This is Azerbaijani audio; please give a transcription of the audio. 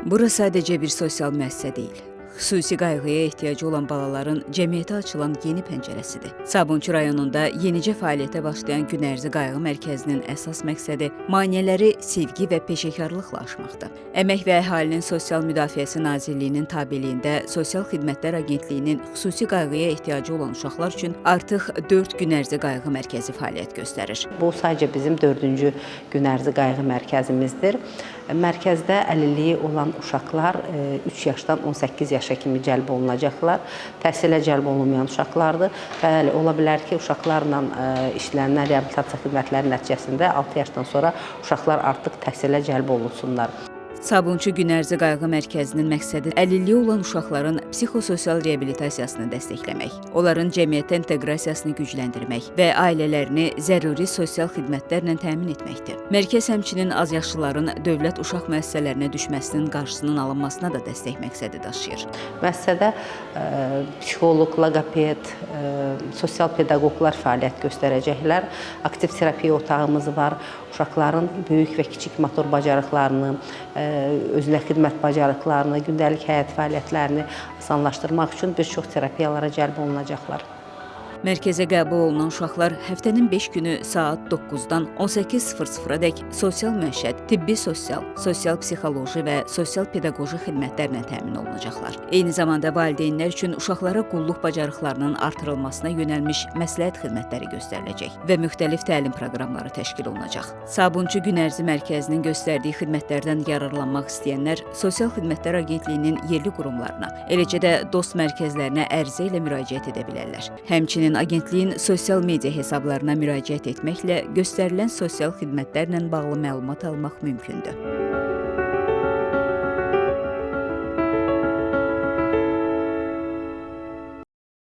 Bura sadəcə bir sosial müəssisə deyil. Xüsusi qayğıya ehtiyacı olan balaların cəmiyyətə açılan yeni pəncərəsidir. Sabunçu rayonunda yenicə fəaliyyətə başlayan gün ərzi qayğı mərkəzinin əsas məqsədi maneələri sevgi və peşəkarlıqla aşmaqdır. Əmək və Əhalinin Sosial Müdafiəsi Nazirliyinin tabeliyində Sosial Xidmətlər Agentliyinin xüsusi qayğıya ehtiyacı olan uşaqlar üçün artıq 4 gün ərzi qayğı mərkəzi fəaliyyət göstərir. Bu sadəcə bizim 4-cü gün ərzi qayğı mərkəzimizdir. Mərkəzdə əlilliyi olan uşaqlar 3 yaşdan 18 yaşa kimi cəlb olunacaqlar. Təhsilə cəlb olunmayan uşaqlardır. Bəli, ola bilər ki, uşaqlarla işlənilən reabilitasiya xidmətləri nəticəsində 6 yaşdan sonra uşaqlar artıq təhsilə cəlb olunsunlar. Sabunçu gün ərzi qayğı mərkəzinin məqsədi əlilliyi olan uşaqların psixososial reabilitasiyasını dəstəkləmək, onların cəmiyyətə inteqrasiyasını gücləndirmək və ailələrini zəruri sosial xidmətlərlə təmin etməkdir. Mərkəz həmçinin azyaşlıların dövlət uşaq müəssisələrinə düşməsinin qarşısının alınmasına da dəstək məqsədi daşıyır. Müəssisədə psixoloq, loqoped, sosial pedaqoqlar fəaliyyət göstərəcəklər. Aktiv terapiya otağımız var. Uşaqların böyük və kiçik motor bacarıqlarını, özünə xidmət bacarıqlarını, gündəlik həyat fəaliyyətlərini asanlaşdırmaq üçün bir çox terapiyalara cəlb olunacaqlar. Mərkəzə qəbul olunan uşaqlar həftənin 5 günü saat 9-dan 18:00-dək sosial məişət, tibbi sosial, sosial psixoloji və sosial pedaqoji xidmətlərlə təmin olunacaqlar. Eyni zamanda valideynlər üçün uşaqlara qulluq bacarıqlarının artırılmasına yönəlmiş məsləhət xidmətləri göstəriləcək və müxtəlif təlim proqramları təşkil olunacaq. Sabunçu gün ərzi mərkəzinin göstərdiyi xidmətlərdən yararlanmaq istəyənlər Sosial Xidmətlər Agentliyinin yerli qurumlarına, eləcə də dost mərkəzlərinə ərizə ilə müraciət edə bilərlər. Həmçinin agentliyin sosial media hesablarına müraciət etməklə göstərilən sosial xidmətlərlə bağlı məlumat almaq mümkündür.